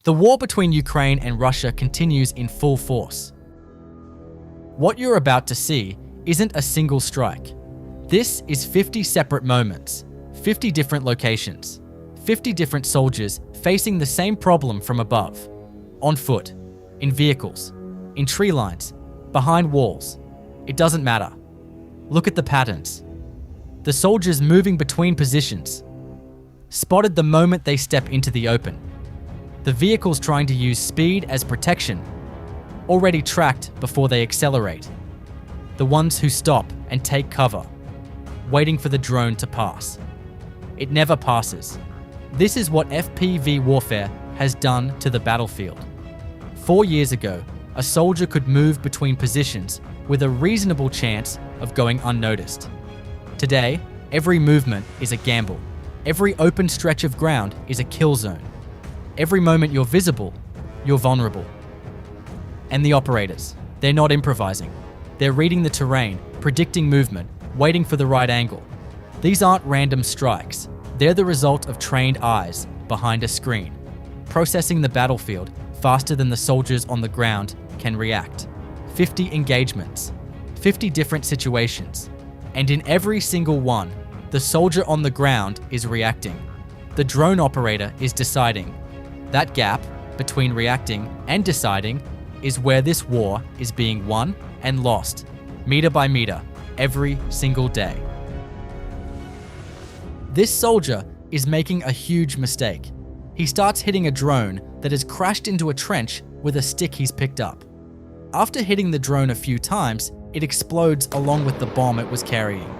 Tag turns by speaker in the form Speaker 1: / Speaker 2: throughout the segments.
Speaker 1: The war between Ukraine and Russia continues in full force. What you're about to see isn't a single strike. This is 50 separate moments, 50 different locations, 50 different soldiers facing the same problem from above. On foot, in vehicles, in tree lines, behind walls. It doesn't matter. Look at the patterns. The soldiers moving between positions. Spotted the moment they step into the open. The vehicles trying to use speed as protection. Already tracked before they accelerate. The ones who stop and take cover, waiting for the drone to pass. It never passes. This is what FPV warfare has done to the battlefield. 4 years ago, a soldier could move between positions with a reasonable chance of going unnoticed. Today, every movement is a gamble. Every open stretch of ground is a kill zone. Every moment you're visible, you're vulnerable. And the operators, they're not improvising. They're reading the terrain, predicting movement, waiting for the right angle. These aren't random strikes. They're the result of trained eyes behind a screen, processing the battlefield faster than the soldiers on the ground can react. 50 engagements, 50 different situations, and in every single one, the soldier on the ground is reacting. The drone operator is deciding. That gap between reacting and deciding is where this war is being won and lost, meter by meter, every single day. This soldier is making a huge mistake. He starts hitting a drone that has crashed into a trench with a stick he's picked up. After hitting the drone a few times, it explodes along with the bomb it was carrying.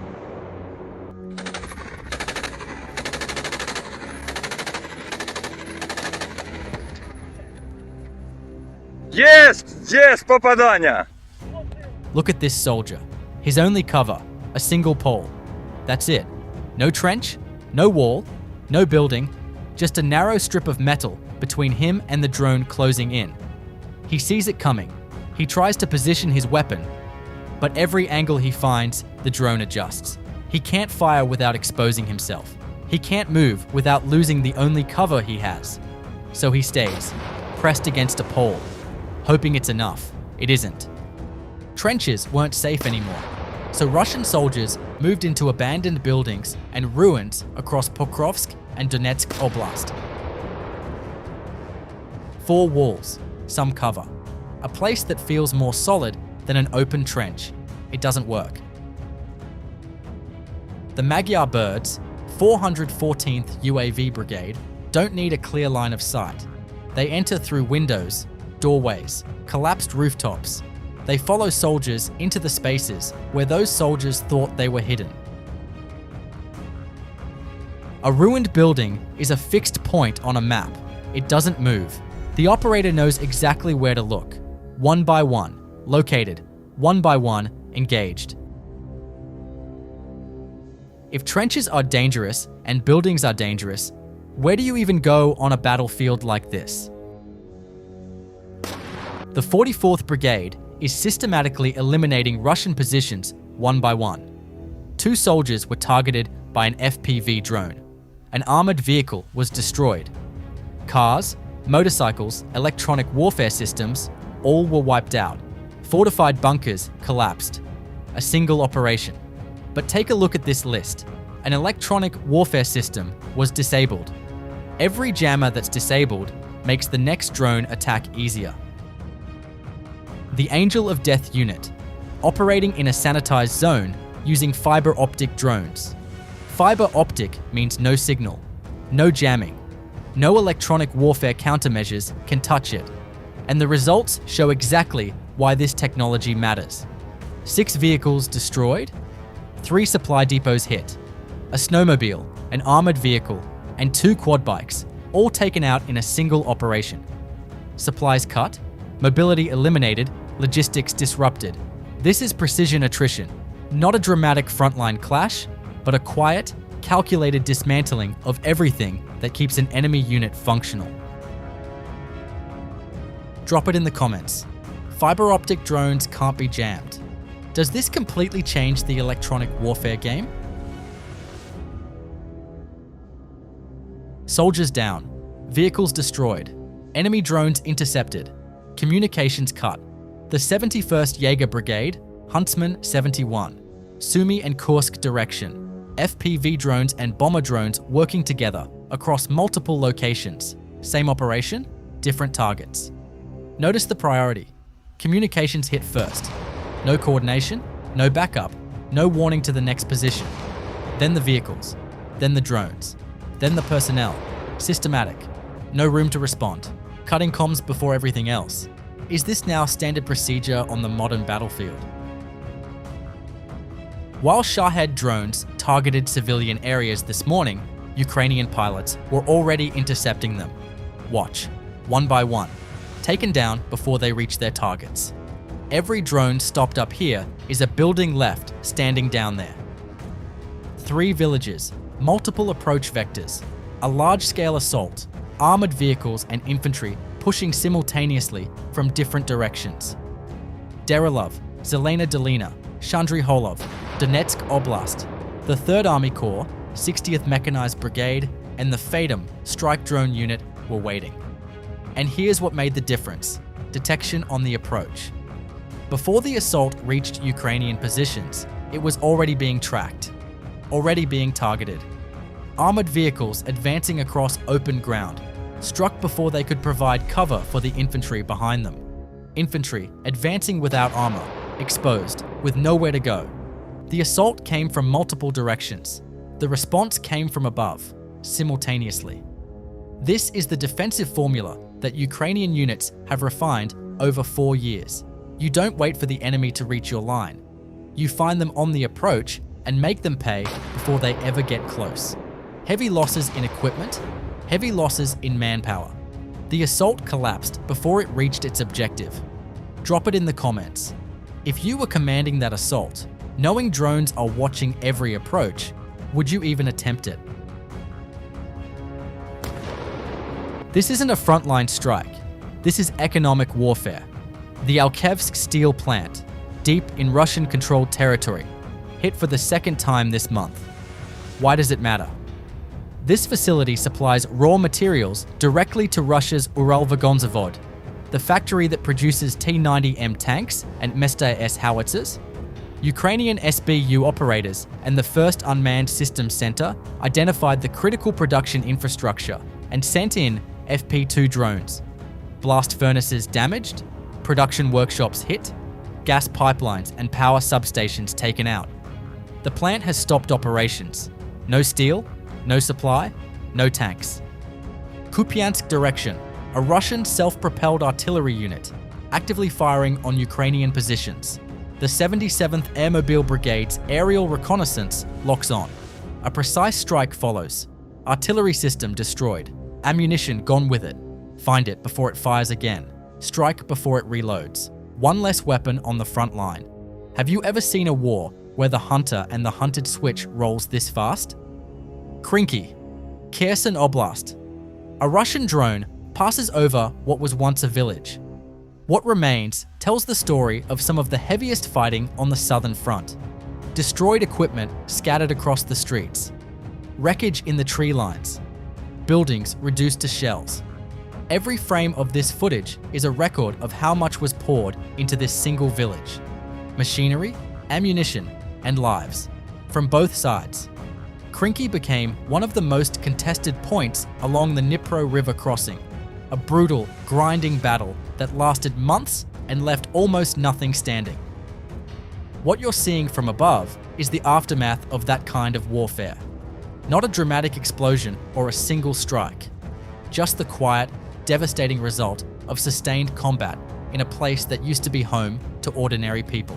Speaker 2: Есть попадание!
Speaker 1: Look at this soldier. His only cover, a single pole. That's it. No trench, no wall, no building, just a narrow strip of metal between him and the drone closing in. He sees it coming. He tries to position his weapon, but every angle he finds, the drone adjusts. He can't fire without exposing himself. He can't move without losing the only cover he has. So he stays, pressed against a pole, hoping it's enough. It isn't. Trenches weren't safe anymore, so Russian soldiers moved into abandoned buildings and ruins across Pokrovsk and Donetsk Oblast. 4 walls, some cover. A place that feels more solid than an open trench. It doesn't work. The Magyar Birds, 414th UAV Brigade, don't need a clear line of sight. They enter through windows, doorways, collapsed rooftops. They follow soldiers into the spaces where those soldiers thought they were hidden. A ruined building is a fixed point on a map. It doesn't move. The operator knows exactly where to look. One by one, located. One by one, engaged. If trenches are dangerous and buildings are dangerous, where do you even go on a battlefield like this? The 44th Brigade is systematically eliminating Russian positions one by one. 2 soldiers were targeted by an FPV drone. An armored vehicle was destroyed. Cars, motorcycles, electronic warfare systems, all were wiped out. Fortified bunkers collapsed. A single operation. But take a look at this list. An electronic warfare system was disabled. Every jammer that's disabled makes the next drone attack easier. The Angel of Death unit, operating in a sanitized zone using fiber-optic drones. Fiber-optic means no signal, no jamming, no electronic warfare countermeasures can touch it, and the results show exactly why this technology matters. 6 vehicles destroyed, 3 supply depots hit, a snowmobile, an armored vehicle, and 2 quad bikes, all taken out in a single operation. Supplies cut, mobility eliminated, logistics disrupted. This is precision attrition, not a dramatic frontline clash, but a quiet, calculated dismantling of everything that keeps an enemy unit functional. Drop it in the comments. Fiber optic drones can't be jammed. Does this completely change the electronic warfare game? Soldiers down, vehicles destroyed, Enemy drones intercepted. Communications cut. The 71st Jaeger Brigade, Huntsman 71. Sumy and Kursk direction. FPV drones and bomber drones working together across multiple locations. Same operation, different targets. Notice the priority. Communications hit first. No coordination, no backup, no warning to the next position. Then the vehicles, then the drones, then the personnel. Systematic. No room to respond. Cutting comms before everything else. Is this now standard procedure on the modern battlefield? While Shahed drones targeted civilian areas this morning, Ukrainian pilots were already intercepting them. Watch, one by one, taken down before they reach their targets. Every drone stopped up here is a building left standing down there. 3 villages, multiple approach vectors, a large-scale assault, armored vehicles and infantry pushing simultaneously from different directions. Derelov, Zelena Dolina, Shandry Holov, Donetsk Oblast, the 3rd Army Corps, 60th Mechanized Brigade, and the FADEM strike drone unit were waiting. And here's what made the difference: detection on the approach. Before the assault reached Ukrainian positions, it was already being tracked, already being targeted. Armored vehicles advancing across open ground, struck before they could provide cover for the infantry behind them. Infantry advancing without armor, exposed, with nowhere to go. The assault came from multiple directions. The response came from above, simultaneously. This is the defensive formula that Ukrainian units have refined over 4 years. You don't wait for the enemy to reach your line. You find them on the approach and make them pay before they ever get close. Heavy losses in equipment, heavy losses in manpower. The assault collapsed before it reached its objective. Drop it in the comments. If you were commanding that assault, knowing drones are watching every approach, would you even attempt it? This isn't a frontline strike. This is economic warfare. The Alkevsk steel plant, deep in Russian-controlled territory, hit for the 2nd time this month. Why does it matter? This facility supplies raw materials directly to Russia's Uralvagonzavod, the factory that produces T-90M tanks and Mesta-S howitzers. Ukrainian SBU operators and the 1st Unmanned Systems Center identified the critical production infrastructure and sent in FP2 drones. Blast furnaces damaged, production workshops hit, gas pipelines and power substations taken out. The plant has stopped operations. No steel, no supply, no tanks. Kupiansk direction, a Russian self-propelled artillery unit, actively firing on Ukrainian positions. The 77th Airmobile Brigade's aerial reconnaissance locks on. A precise strike follows. Artillery system destroyed. Ammunition gone with it. Find it before it fires again. Strike before it reloads. One less weapon on the front line. Have you ever seen a war where the hunter and the hunted switch rolls this fast? Krinky, Kherson Oblast. A Russian drone passes over what was once a village. What remains tells the story of some of the heaviest fighting on the southern front. Destroyed equipment scattered across the streets. Wreckage in the tree lines. Buildings reduced to shells. Every frame of this footage is a record of how much was poured into this single village. Machinery, ammunition, and lives. From both sides. Krinky became one of the most contested points along the Dnipro River crossing. A brutal, grinding battle that lasted months and left almost nothing standing. What you're seeing from above is the aftermath of that kind of warfare. Not a dramatic explosion or a single strike. Just the quiet, devastating result of sustained combat in a place that used to be home to ordinary people.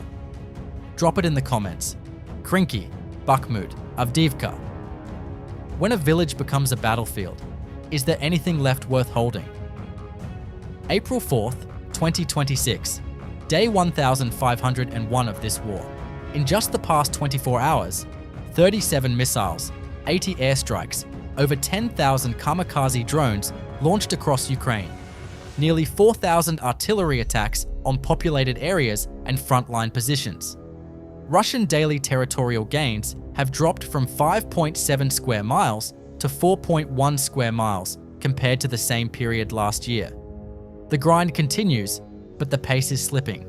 Speaker 1: Drop it in the comments. Krinky, Bakhmut, Avdiivka. When a village becomes a battlefield, is there anything left worth holding? April 4th, 2026, day 1501 of this war. In just the past 24 hours, 37 missiles, 80 airstrikes, over 10,000 kamikaze drones launched across Ukraine, nearly 4,000 artillery attacks on populated areas and frontline positions. Russian daily territorial gains have dropped from 5.7 square miles to 4.1 square miles compared to the same period last year. The grind continues, but the pace is slipping.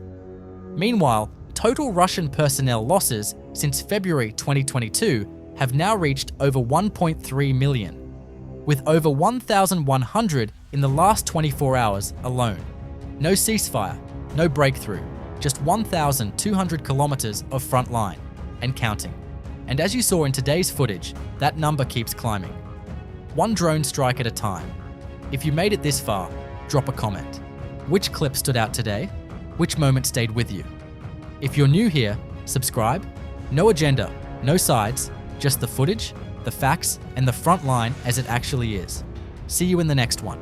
Speaker 1: Meanwhile, total Russian personnel losses since February 2022 have now reached over 1.3 million, with over 1,100 in the last 24 hours alone. No ceasefire, no breakthrough, just 1,200 kilometers of front line, and counting. And as you saw in today's footage, that number keeps climbing. One drone strike at a time. If you made it this far, drop a comment. Which clip stood out today? Which moment stayed with you? If you're new here, subscribe. No agenda, no sides, just the footage, the facts, and the front line as it actually is. See you in the next one.